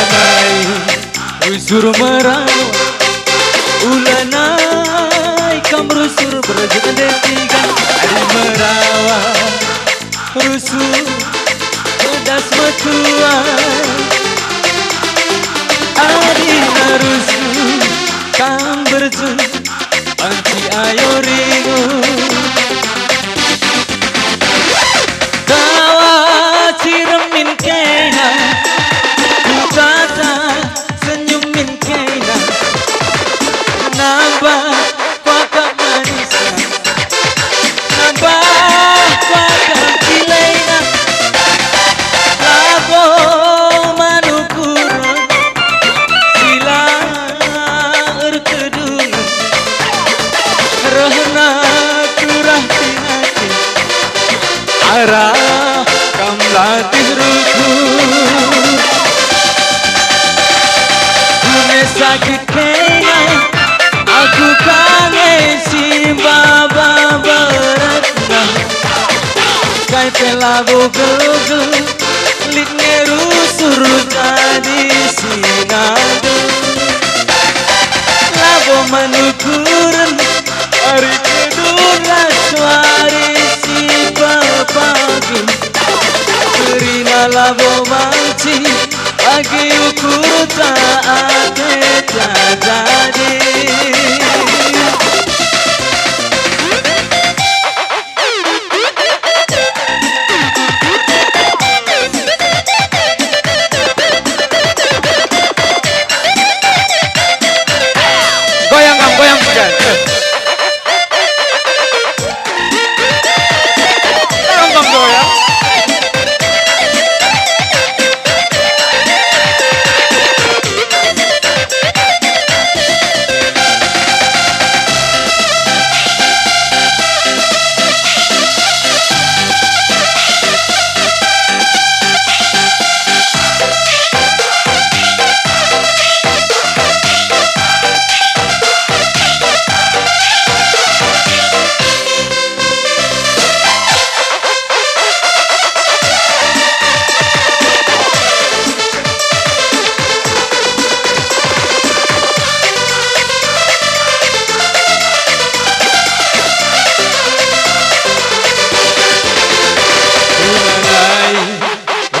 ulanai rusur merawat, ulanai kam rusur berjendetikan. Adi merawat rusur pedas metuai, adi rusur kam berjun anti ayo ringu. Arah kam latih ruku, dunia sakit kena, aku kangen si baba beratna. Kai pelabo gelgu, litne rusur jadi sinadu. Labo manukuran, hari kedua suari si pagi. Terima labo manci, bagi ukur tak jadi. Goyang Kang, goyang bukan? Kang goyang.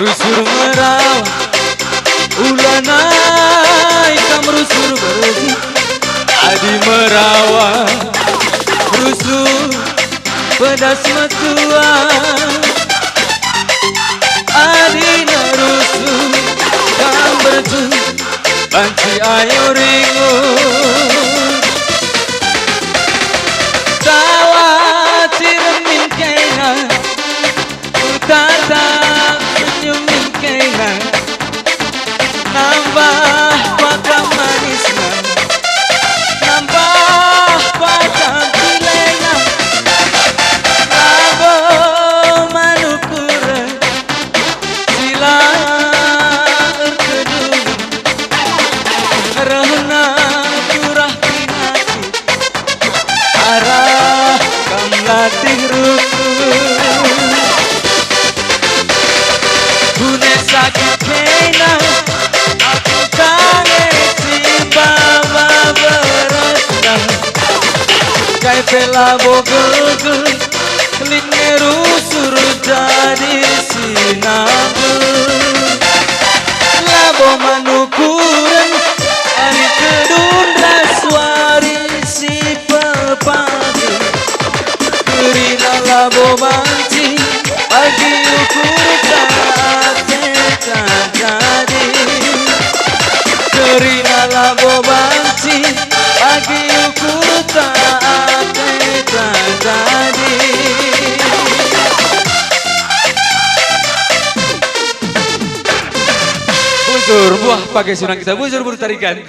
Rusur merawat, ulanai kam rusur bergi. Adi merawat, rusur pedas metua. Adi rusur kam berjun, banci ayo ringu. Tawa ciremin kena, utata nambah pakam manisnya, nambah pakam pilenya. Labo manukura sila erkedul, rehna turah pinati, arah kam latih ruku. Gune sakit kena, aku kangen si baba beratna. Kai pelabo gelgel, litne rusur jadi sinabu. Labo manukuran, hari kedun raswari si pepagi. Kerina labo banci, bagi ukur tak jadi. Kerina labo banci, bagi ukur tak jadi. Bujur buah pakai sunang kita, bujur tarikan.